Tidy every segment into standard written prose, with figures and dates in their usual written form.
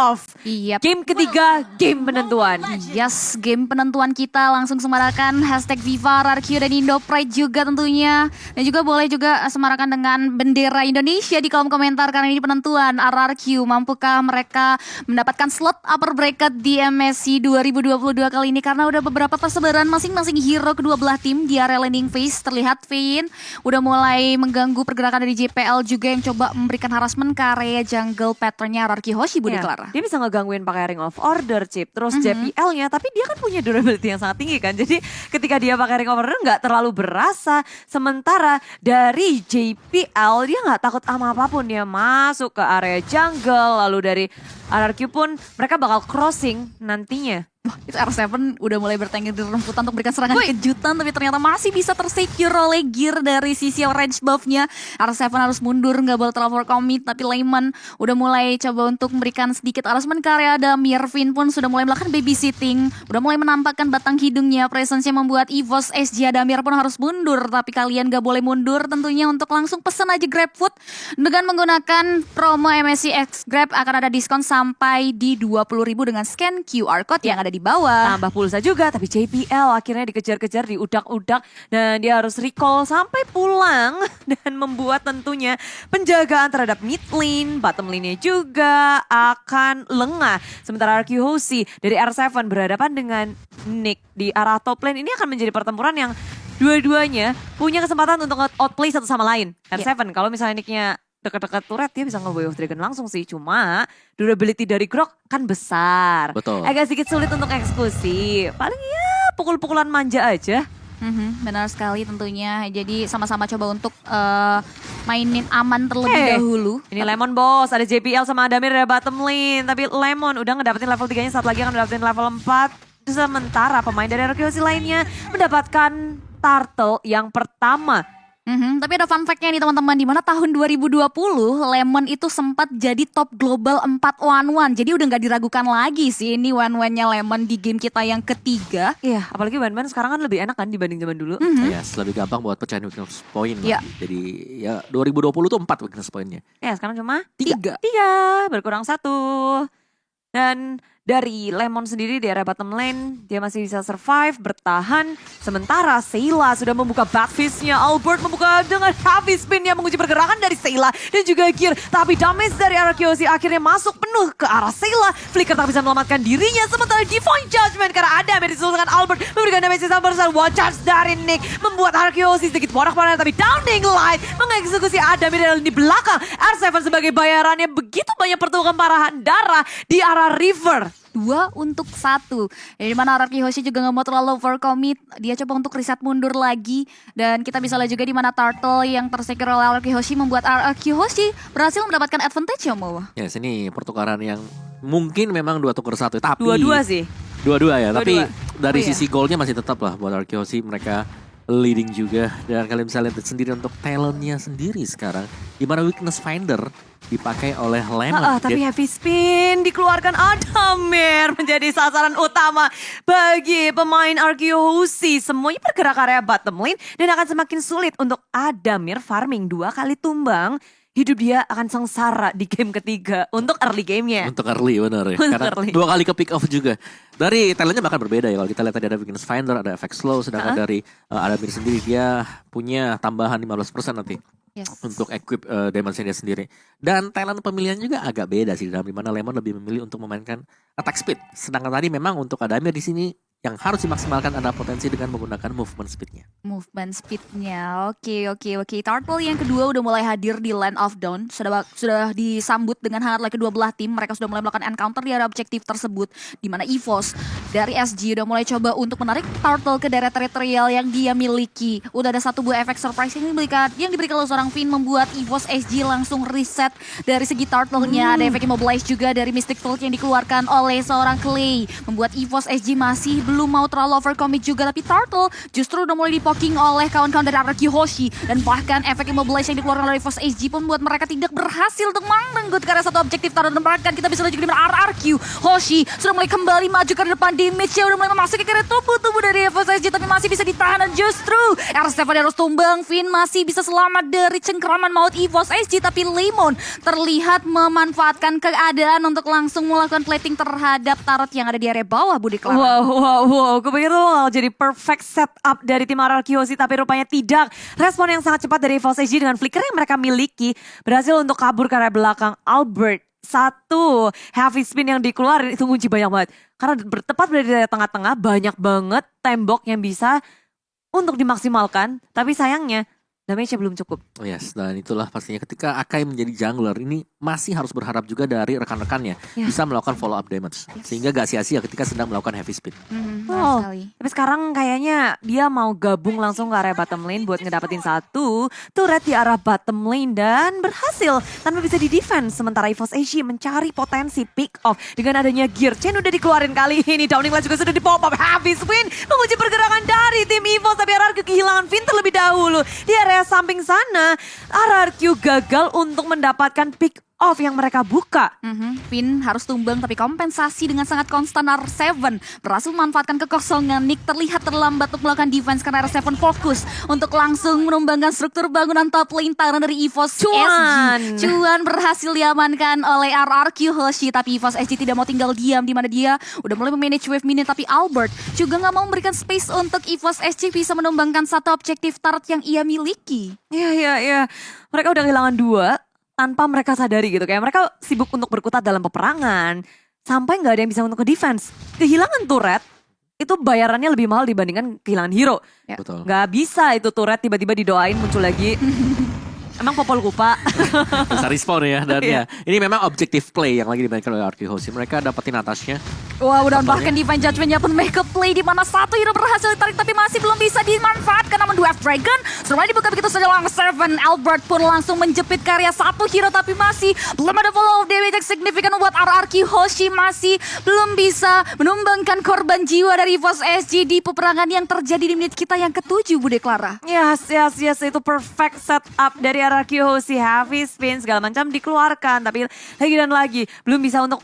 off. Yep. Game ketiga, game penentuan. Yes, game penentuan kita langsung semarakan hashtag Viva, RRQ, dan Indo Pride juga tentunya. Dan juga boleh juga semarakan dengan bendera Indonesia di kolom komentar karena ini penentuan RRQ. Mampukah mereka mendapatkan slot upper bracket di MSC 2022 kali ini? Karena udah beberapa persebaran masing-masing hero kedua belah tim di area landing phase. Terlihat Vayne udah mulai mengganggu pergerakan dari JPL juga yang coba memberikan harassment ke area jungle patternnya RRQ Hoshi, Budi Clara. Dia bisa ngegangguin pakai Ring of Order, Chip. Terus JPL-nya, tapi dia kan punya durability yang sangat tinggi kan. Jadi ketika dia pakai Ring of Order nggak terlalu berasa. Sementara dari JPL dia nggak takut sama apapun. Dia masuk ke area jungle. Lalu dari RRQ pun mereka bakal crossing nantinya. Wah, itu R7 udah mulai bertengger di rumputan untuk berikan serangan kejutan, tapi ternyata masih bisa tersecure oleh gear dari sisi range buff-nya. R7 harus mundur, nggak boleh terlalu commit, tapi Layman udah mulai coba untuk memberikan sedikit harassment ke area Adamir. Vayne pun sudah mulai melakukan babysitting, udah mulai menampakkan batang hidungnya. Presence-nya membuat EVOS SG Adamir pun harus mundur, tapi kalian nggak boleh mundur tentunya untuk langsung pesan aja GrabFood. Dengan menggunakan promo MSC X Grab akan ada diskon sampai di 20.000 dengan scan QR Code yang ada di bawah. Tambah pulsa juga, tapi JPL akhirnya dikejar-kejar, diudak-udak, dan dia harus recall sampai pulang dan membuat tentunya penjagaan terhadap mid lane, bottom lane-nya juga akan lengah. Sementara RQ Hoshi dari R7 berhadapan dengan Nick di arah top lane, ini akan menjadi pertempuran yang dua-duanya punya kesempatan untuk outplay satu sama lain. R7 kalau misalnya Nick-nya dekat-dekat turret dia bisa nge-Way of Dragon langsung sih. Cuma durability dari Grok kan besar. Betul. Agak sedikit sulit untuk eksekusi. Paling ya pukul-pukulan manja aja. Benar sekali tentunya. Jadi sama-sama coba untuk mainin aman terlebih dahulu. Ini Lemon Boss, ada JPL sama Adamir dari bottom lane. Tapi Lemon udah ngedapetin level 3-nya, saat lagi akan ngedapetin level 4. Sementara pemain dari RQC lainnya mendapatkan turtle yang pertama. Tapi ada fun fact-nya nih teman-teman, di mana tahun 2020 Lemon itu sempat jadi top global 4-1-1. Jadi udah nggak diragukan lagi sih ini 1-1-nya Lemon di game kita yang ketiga. Iya, apalagi Ban-Ban sekarang kan lebih enak kan dibanding zaman dulu. Yes, lebih gampang buat pecahin weakness point. Iya. Jadi ya 2020 tuh 4 weakness point-nya. Ya sekarang cuma 3. 3, berkurang 1. Dan dari Lemon sendiri di area bottom lane, dia masih bisa survive, bertahan. Sementara Sayla sudah membuka backfist-nya. Albert membuka dengan heavy spin-nya, menguji pergerakan dari Sayla dan juga gear. Tapi damage dari RQC akhirnya masuk penuh ke arah Sayla. Flicker tak bisa menyelamatkan dirinya. Sementara Divine Judgment karena ada yang disusul dengan Albert memberikan damage yang sama besar. One charge dari Nick membuat RQC sedikit porak-porak, tapi Downing Light mengeksekusi Adamir di belakang. R7 sebagai bayarannya begitu banyak pertukaran parahan darah di arah river. 2 untuk 1. Dari mana RRQ Hoshi juga gak mau terlalu overcommit. Dia coba untuk reset mundur lagi. Dan kita bisa lihat juga di mana Turtle yang tersecure oleh RRQ Hoshi membuat RRQ Hoshi berhasil mendapatkan advantage ya Mo. Ya sini pertukaran yang mungkin memang 2 tukar 1. Tapi Dua-dua sih. Dua-dua ya. Tapi dari Oh, iya. sisi goalnya masih tetap lah buat Arkeosi, mereka leading juga. Dan kalian bisa lihat sendiri untuk talentnya sendiri sekarang. Di mana weakness finder dipakai oleh Lemon. Tapi heavy spin dikeluarkan Adamir menjadi sasaran utama bagi pemain RQC. Semuanya bergerak area bottom lane dan akan semakin sulit untuk Adamir farming 2 kali tumbang. Hidup dia akan sengsara di game ketiga untuk early gamenya. Untuk early benar ya. Untuk Karena early. 2 kali ke pick off juga. Dari talentnya bahkan berbeda ya. Kalau kita lihat tadi ada weakness finder, ada effect slow. Sedangkan dari Adamir sendiri dia punya tambahan 15% nanti. Yes. Untuk equip damage-nya dia sendiri. Dan talent pemilihan juga agak beda sih, dalam dimana Lemon lebih memilih untuk memainkan attack speed. Sedangkan tadi memang untuk Adamir di sini yang harus dimaksimalkan ada potensi dengan menggunakan movement speed-nya. Movement speed-nya. Oke. Turtle yang kedua udah mulai hadir di Land of Dawn. Sudah disambut dengan hangat oleh kedua belah tim. Mereka sudah mulai melakukan encounter di area objektif tersebut. Di mana EVOS dari SG udah mulai coba untuk menarik Turtle ke daerah teritorial yang dia miliki. Udah ada 1 buah efek surprise yang diberikan oleh seorang Vayne membuat EVOS SG langsung reset dari segi Turtle-nya. Ada efek immobilize juga dari Mystic Field yang dikeluarkan oleh seorang Clay. Membuat EVOS SG masih belum mau terlalu overcommit juga, tapi Turtle justru udah mulai dipoking oleh kawan-kawan dari RRQ Hoshi, dan bahkan efek immobilize yang dikeluarkan oleh Force SG pun membuat mereka tidak berhasil untuk merenggut karena satu objektif Turtle. Dan bahkan kita bisa lihat juga di RRQ Hoshi sudah mulai kembali maju ke depan, damage-nya udah mulai memasuki ke tubuh dari Force SG, tapi masih bisa ditahan, dan justru R7 harus tumbang. Finn masih bisa selamat dari cengkraman maut EVOS SG, tapi Lemon terlihat memanfaatkan keadaan untuk langsung melakukan plating terhadap turret yang ada di area bawah, Budi Clara. Wow. Kebayang tuh jadi perfect setup dari tim RRQ, tapi rupanya tidak. Respon yang sangat cepat dari EVOS SG dengan flicker yang mereka miliki berhasil untuk kabur ke area belakang Albert. Satu heavy spin yang dikeluarin itu kunci banyak banget. Karena bertepat berada di tengah-tengah, banyak banget tembok yang bisa untuk dimaksimalkan. Tapi sayangnya damage-nya belum cukup. Yes, dan itulah pastinya ketika Akai menjadi jungler ini masih harus berharap juga dari rekan-rekannya bisa melakukan follow up damage. Sehingga gak sia-sia ketika sedang melakukan heavy spin. Oh, tapi sekarang kayaknya dia mau gabung langsung ke area bottom lane buat ngedapetin satu turret di arah bottom lane dan berhasil tanpa bisa di-defense. Sementara EVOS SG mencari potensi pick off dengan adanya gear chain udah dikeluarin kali ini. Downing Light juga sudah di-pop up, heavy spin menguji pergerakan dari tim EVOS, tapi RRQ kehilangan Finn terlebih dahulu. Di area samping sana, RRQ gagal untuk mendapatkan pick off yang mereka buka. Finn harus tumbang, tapi kompensasi dengan sangat konstan. R7 berhasil memanfaatkan kekosongan. Nick terlihat terlambat untuk melakukan defense karena R7 fokus untuk langsung menumbangkan struktur bangunan top lane tangan dari EVOS SG. Cuan berhasil diamankan oleh RRQ Hoshi, tapi EVOS SG tidak mau tinggal diam, di mana dia udah mulai memanage wave minion, tapi Albert juga nggak mau memberikan space untuk EVOS SG bisa menumbangkan satu objektif turret yang ia miliki. Iya. Mereka udah kehilangan dua tanpa mereka sadari gitu. Kayak mereka sibuk untuk berkutat dalam peperangan. Sampai gak ada yang bisa untuk ke-defense. Kehilangan turret itu bayarannya lebih mahal dibandingkan kehilangan hero. Betul. Gak bisa itu turret tiba-tiba didoain muncul lagi. Emang Popol Kupa. Bisa respawn ya. Dan ya, ini memang objective play yang lagi dimainkan oleh RRQ Hoshi. Mereka dapetin atasnya. Wah, udah bahkan Divine Judgment-nya pun make a play di mana satu hero berhasil ditarik tapi masih belum bisa dimanfaatkan. Namun Dwarf Dragon setelah dibuka begitu saja langsung Albert pun langsung menjepit karya satu hero, tapi masih belum ada follow damage yang signifikan membuat RRQ Hoshi masih belum bisa menumbangkan korban jiwa dari EVOS SG di peperangan yang terjadi di menit kita yang ke-7, Bude Clara. Yes, itu perfect setup dari RRQ Hoshi. Heavy spin segala macam dikeluarkan, tapi lagi dan lagi belum bisa untuk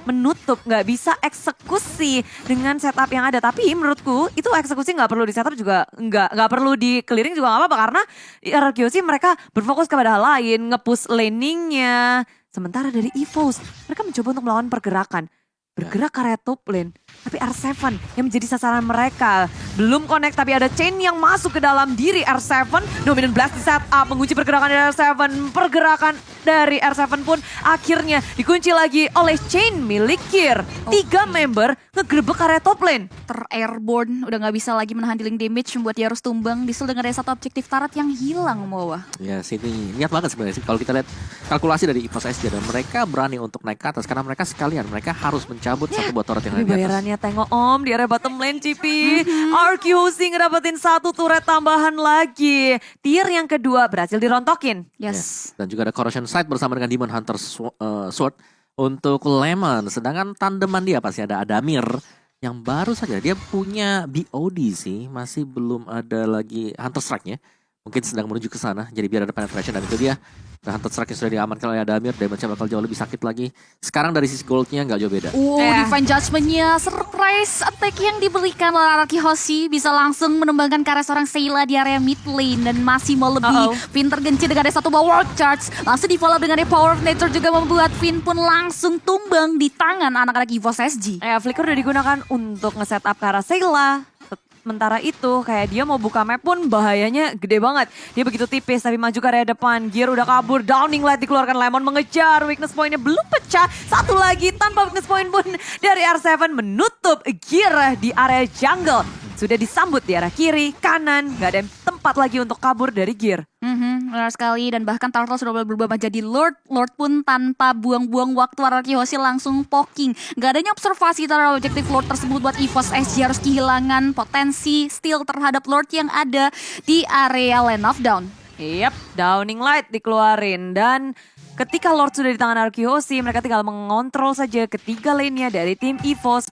menutup, nggak bisa eksekusi dengan setup yang ada. Tapi menurutku itu eksekusi nggak perlu di setup juga, nggak perlu di clearing juga nggak apa-apa, karena di RRQ sih mereka berfokus kepada hal lain, nge-push laningnya. Sementara dari EVOS mereka mencoba untuk melawan pergerakan, bergerak ke area top lane, tapi R7 yang menjadi sasaran mereka. Belum connect, tapi ada chain yang masuk ke dalam diri R7. Dominant Blast di setup, mengunci pergerakan dari R7. Pergerakan dari R7 pun akhirnya dikunci lagi oleh chain milik Gear. 3 member ngegerebek area top lane. Ter-airborne, udah gak bisa lagi menahan dealing damage, membuat dia harus tumbang. Disul dengan ada satu objektif turret yang hilang, Moa. Ya sini niat banget sebenarnya sih. Kalau kita lihat kalkulasi dari EVOS SG, dan mereka berani untuk naik ke atas karena mereka sekalian, mereka harus mencabut satu buat turret yang ada di atas. Bayarannya tengok om di area bottom lane, Cipi. RQ Hoshi ngedapetin satu turret tambahan lagi. Tier yang kedua berhasil dirontokin. Yes. Dan juga ada Corrosion Sight bersama dengan Demon Hunter Sword untuk Lemon. Sedangkan tandeman dia pasti ada Adamir yang baru saja dia punya BOD sih, masih belum ada lagi Hunter Strike-nya. Mungkin sedang menuju ke sana, jadi biar ada penetration, dan itu dia. Dan Hunter Strike yang sudah diamankan oleh Adamir, damage-nya bakal jauh lebih sakit lagi. Sekarang dari sisi gold-nya nggak jauh beda. Divine Judgment-nya, surprise attack yang diberikan oleh RRQ Hoshi bisa langsung menumbangkan karya seorang Sayla di area mid lane, dan masih mau lebih. Finn tergenci dengan ada satu power charge, langsung di follow dengan Power of Nature juga membuat Finn pun langsung tumbang di tangan anak-anak EVOS SG. Flicker udah digunakan untuk nge-setup ke arah Sayla. Sementara itu kayak dia mau buka map pun bahayanya gede banget. Dia begitu tipis tapi maju ke area depan. Gear udah kabur, Downing Light dikeluarkan, Lemon mengejar. Weakness point-nya belum pecah. Satu lagi tanpa weakness point pun dari R7 menutup Gear di area jungle. Sudah disambut di arah kiri, kanan, gak ada tempat lagi untuk kabur dari Gear. Benar sekali, dan bahkan Turtle sudah berubah menjadi Lord. Lord pun tanpa buang-buang waktu RRQ Hoshi langsung poking. Gak adanya observasi terhadap objektif Lord tersebut buat EVOS SG harus kehilangan potensi steal terhadap Lord yang ada di area Land of Down. Yap, Downing Light dikeluarin, dan ketika Lord sudah di tangan RRQ Hoshi, mereka tinggal mengontrol saja ketiga lane-nya dari tim EVOS.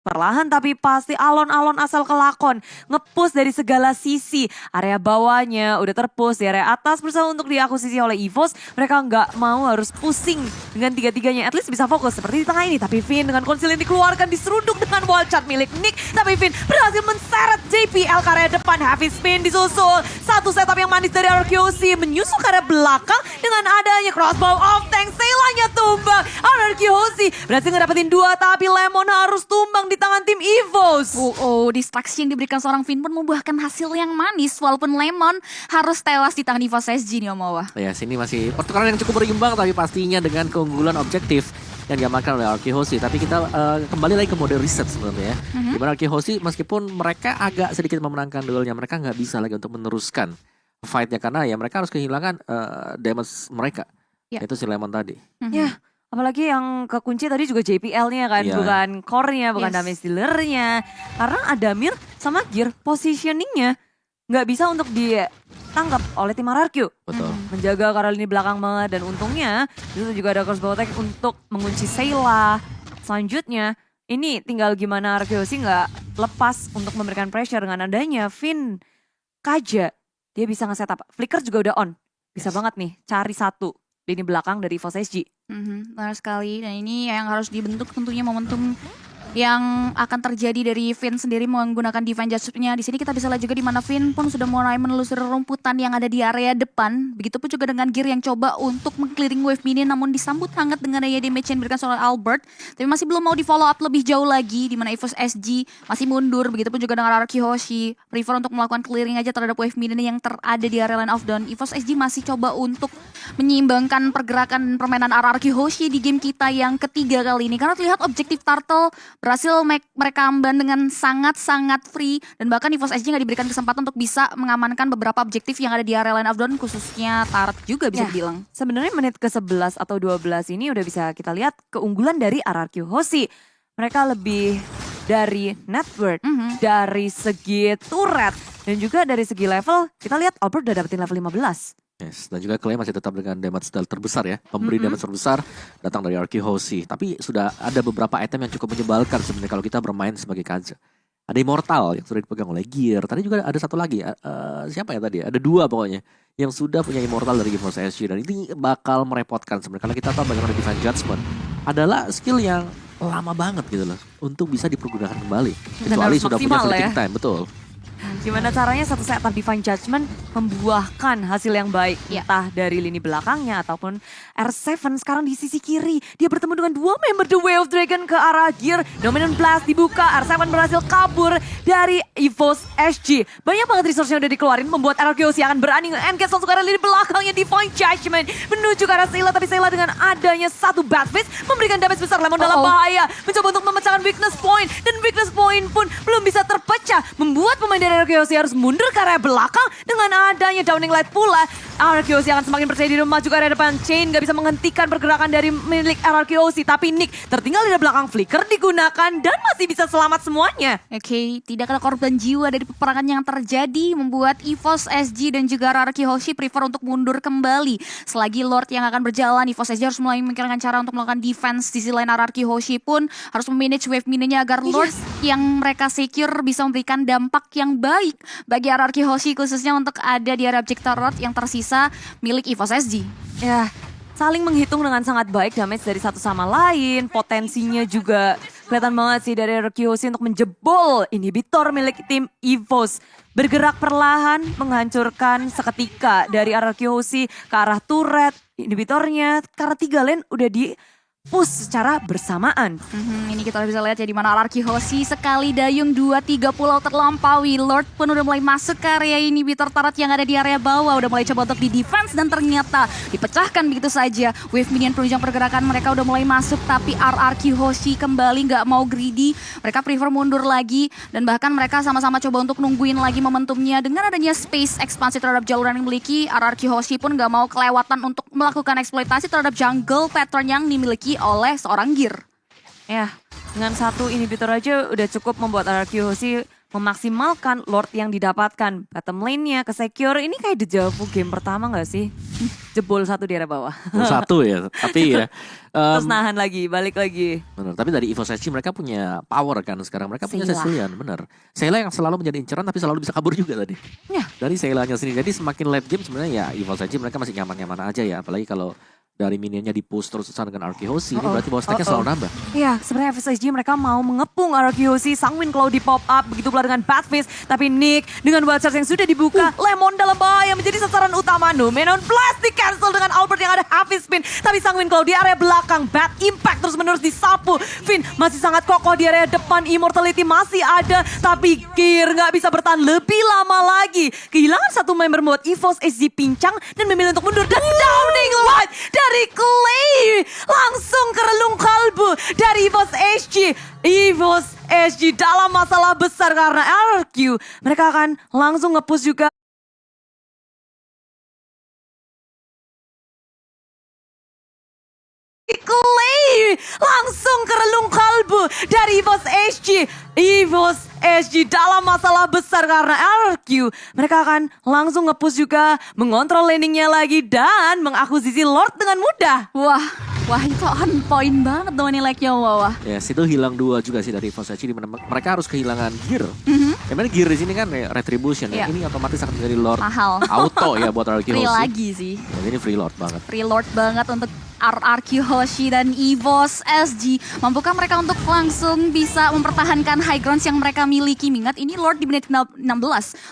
Perlahan tapi pasti alon-alon asal kelakon. Nge-push dari segala sisi. Area bawahnya udah terpush. Di area atas berusaha untuk diakuisisi oleh EVOS. Mereka nggak mau harus pusing dengan tiga-tiganya. At least bisa fokus seperti di tengah ini. Tapi Finn dengan konsil yang dikeluarkan diseruduk dengan wall shot milik Nick. Tapi Finn berhasil menseret JPL ke area depan. Heavy spin disusul. Satu setup yang manis dari RRQC. Menyusul ke area belakang dengan adanya crossbow off tank. Seilanya tumbang. RRQC berhasil ngedapetin 2 tapi Lemon harus tumbang di tangan tim EVOS. Distraksi yang diberikan seorang Finn pun membuahkan hasil yang manis walaupun Lemon harus tewas di tangan EVOS SG nih Om Awa. Ya, sini masih pertukaran yang cukup berimbang tapi pastinya dengan keunggulan objektif yang diamankan oleh Arky Hoshi. Tapi kita kembali lagi ke mode reset sebenarnya ya. Dimana Arky Hoshi meskipun mereka agak sedikit memenangkan duelnya, mereka nggak bisa lagi untuk meneruskan fight-nya karena ya mereka harus kehilangan damage mereka. Itu si Lemon tadi. Ya, apalagi yang kekunci tadi juga JPL-nya kan, Iya. bukan core-nya, bukan Yes. damage dealer-nya. Karena Adamir sama Gear positioning-nya nggak bisa untuk ditangkap oleh tim RRQ. Betul. Menjaga karena lini belakang banget dan untungnya itu juga ada crossbow attack untuk mengunci Sayla. Selanjutnya ini tinggal gimana RRQ sih nggak lepas untuk memberikan pressure dengan adanya Finn Kaja. Dia bisa nge-setup. Flicker juga udah on. Bisa banget nih cari satu lini belakang dari EVOS SG. Benar sekali, dan ini yang harus dibentuk tentunya momentum yang akan terjadi dari Finn sendiri menggunakan Divine Judgment-nya. Di sini kita bisa lihat juga di mana Finn pun sudah mulai menelusuri rumputan yang ada di area depan. Begitupun juga dengan Gear yang coba untuk meng-clearing wave minion namun disambut hangat dengan daya damage yang diberikan oleh Albert. Tapi masih belum mau di follow up lebih jauh lagi di mana EVOS SG masih mundur. Begitupun juga dengan Araki Hoshi prefer untuk melakukan clearing aja terhadap wave minion yang terada di area line of down. EVOS SG masih coba untuk menyeimbangkan pergerakan permainan Araki Hoshi di game kita yang ketiga kali ini. Karena terlihat objektif Turtle berhasil mereka amban dengan sangat-sangat free. Dan bahkan EVOS SG nggak diberikan kesempatan untuk bisa mengamankan beberapa objektif yang ada di area line of down. Khususnya Turret juga bisa Ya, dibilang. Sebenarnya menit ke-11 atau 12 ini udah bisa kita lihat keunggulan dari RRQ Hoshi. Mereka lebih dari net worth, dari segi turret, dan juga dari segi level. Kita lihat Albert udah dapetin level 15. Yes, dan juga Clay masih tetap dengan damage terbesar ya. Pemberi damage terbesar datang dari Arky Hoshi. Tapi sudah ada beberapa item yang cukup menyebalkan sebenarnya kalau kita bermain sebagai Kaja. Ada Immortal yang sudah dipegang oleh Gear. Tadi juga ada satu lagi, siapa ya tadi? Ada 2 pokoknya yang sudah punya Immortal dari EVOS SG. Dan ini bakal merepotkan sebenarnya. Karena kita tahu bagaimana Divine Judgment adalah skill yang lama banget gitu loh untuk bisa dipergunakan kembali. Dan Kecuali harus sudah punya maksimal fleeting ya. time, betul. Gimana caranya satu setup Divine Judgment membuahkan hasil yang baik. Ya. Entah dari lini belakangnya ataupun R7 sekarang di sisi kiri. Dia bertemu dengan 2 member The Way of Dragon ke arah Gear. Dominant Blast dibuka, R7 berhasil kabur dari EVOS SG. Banyak banget resource yang udah dikeluarin membuat RRQC akan berani nge-engage langsung ke arah lini belakangnya Divine Judgment. Menuju ke arah Sayla, tapi Sayla dengan adanya satu bad fist memberikan damage besar. Lemon dalam bahaya. Mencoba untuk memecahkan weakness point. Dan weakness point pun belum bisa terpecah. Membuat pemain dari RRQC harus mundur ke area belakang. Dengan adanya Downing Light pula, RRQC akan semakin percaya diri maju ke area depan. Chain gak bisa menghentikan pergerakan dari milik RRQC. Tapi Nick tertinggal di belakang, flicker digunakan dan masih bisa selamat semuanya. Oke, tidak ada korban jiwa dari peperangan yang terjadi membuat EVOS SG dan juga Araki Hoshi prefer untuk mundur kembali. Selagi Lord yang akan berjalan, EVOS SG harus mulai memikirkan cara untuk melakukan defense. Di sisi lain Araki Hoshi pun harus memanage wave minionnya agar Lord yang mereka secure bisa memberikan dampak yang baik bagi Araki Hoshi, khususnya untuk ada di area objector rod yang tersisa milik EVOS SG. Ya, saling menghitung dengan sangat baik damage dari satu sama lain. Potensinya juga kelihatan banget sih dari RRQC untuk menjebol inhibitor milik tim EVOS. Bergerak perlahan, menghancurkan seketika dari RRQC ke arah turret inhibitornya. Karena 3 lane udah di push secara bersamaan. Ini kita bisa lihat ya di mana Araki Hoshi sekali dayung 2-3 pulau terlampaui. Lord pun udah mulai masuk ke area inhibitor turret yang ada di area bawah. Udah mulai coba untuk di defense dan ternyata dipecahkan begitu saja. Wave minion penunjang pergerakan mereka udah mulai masuk. Tapi Araki Hoshi kembali gak mau greedy. Mereka prefer mundur lagi. Dan bahkan mereka sama-sama coba untuk nungguin lagi momentumnya. Dengan adanya space ekspansi terhadap jalur yang dimiliki, Araki Hoshi pun gak mau kelewatan untuk melakukan eksploitasi terhadap jungle pattern yang dimiliki oleh seorang Gear. Ya, dengan satu inhibitor aja udah cukup membuat RRQ Hoshi memaksimalkan Lord yang didapatkan. Bottom lane-nya ke secure, ini kayak deja vu game pertama gak sih? Jebol satu di area bawah. Satu ya, tapi ya. Terus nahan lagi, balik lagi. Bener, tapi dari EVOS SG mereka punya power kan sekarang. Mereka punya Seila. Cecilian, bener. Seila yang selalu menjadi inceran tapi selalu bisa kabur juga tadi. Ya. Dari Seilanya sendiri. Jadi semakin late game sebenarnya ya EVOS SG mereka masih nyaman-nyaman aja ya. Apalagi kalau dari minionnya di-push terus-terusan dengan Arkehosi, ini berarti bahwa stacknya selalu nambah. Iya, sebenarnya FSG mereka mau mengepung Arkehosi, Sangwin kalau di pop up, begitu pula dengan Batfist. Tapi Nick dengan wild charge yang sudah dibuka, Lemon dalam bahaya menjadi sasaran utama. Numenon Blast di cancel dengan Albert yang ada Happy Spin. Tapi Sangwin kalau di area belakang, Bad Impact terus menerus disapu. Finn masih sangat kokoh di area depan, Immortality masih ada. Tapi Gear nggak bisa bertahan lebih lama lagi. Kehilangan satu member mode, EVOS SG pincang dan memilih untuk mundur. Dan Downing Light dari Clay langsung ke relung kalbu dari EVOS SG. EVOS SG dalam masalah besar karena RQ. Mereka akan langsung nge-push juga. Clay langsung ke relung kalbu dari EVOS SG. EVOS SG dalam masalah besar karena RQ. Mereka akan langsung nge-push juga, mengontrol landingnya lagi dan mengakuisisi Lord dengan mudah. Wah itu on point banget dong nih like-nya. Wah. Ya, situ hilang 2 juga sih dari EVOS SG, di mana mereka harus kehilangan gear. Ya, memang gear di sini kan ya, retribution ya. Iya. Ini otomatis akan menjadi Lord Mahal. auto ya buat Arkehosi. Free lagi sih. Ya, ini free Lord banget. Free Lord banget untuk RRQ Hoshi dan EVOS SG. Mampukah mereka untuk langsung bisa mempertahankan high grounds yang mereka miliki? Mengingat ini Lord di menit 16.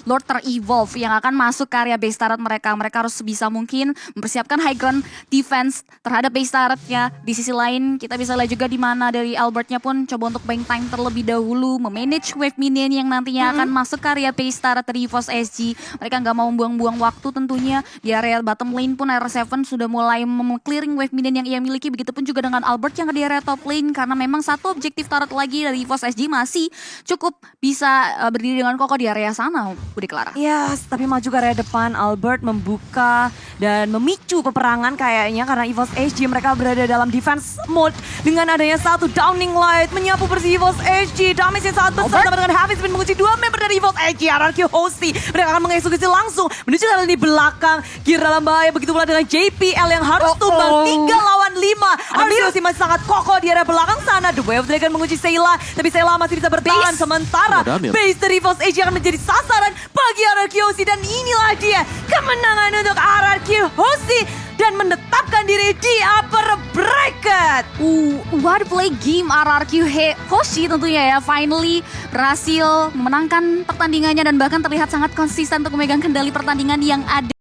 Lord ter-evolve yang akan masuk ke area base turret mereka. Mereka harus sebisa mungkin mempersiapkan high ground defense terhadap base turretnya. Di sisi lain kita bisa lihat juga di mana dari Albertnya pun coba untuk buying time terlebih dahulu. Memanage wave minion yang nantinya akan masuk ke area base turret dari EVOS SG. Mereka nggak mau membuang-buang waktu tentunya. Di area bottom lane pun R7 sudah mulai clearing wave minion yang ia miliki, begitupun juga dengan Albert yang di area top lane, karena memang satu objektif turret lagi dari EVOS SG masih cukup bisa berdiri dengan kokoh di area sana, Budi Clara. Yes, tapi maju ke area depan, Albert membuka dan memicu peperangan kayaknya karena EVOS SG mereka berada dalam defense mode dengan adanya satu Downing Light menyapu bersih EVOS SG. Damage yang sangat besar sama dengan Hafiz Spin mengunci 2 member dari EVOS SG, RRQ Hosti. Mereka akan mengeksekusi langsung menuju ke di belakang. Gear dalam bahaya, begitu pula dengan JPL yang harus tumbang 3 lawan 5. Arkehosi masih sangat kokoh di area belakang sana. The Way of Dragon mengunci Seila, tapi Seila masih bisa bertahan. Sementara base dari EVOS SG akan menjadi sasaran bagi Arkehosi, dan inilah dia kemenangan untuk Arkehosi dan menetapkan diri di upper bracket. What play game RRQ Hoshi tentunya ya, finally berhasil memenangkan pertandingannya dan bahkan terlihat sangat konsisten untuk memegang kendali pertandingan yang ada.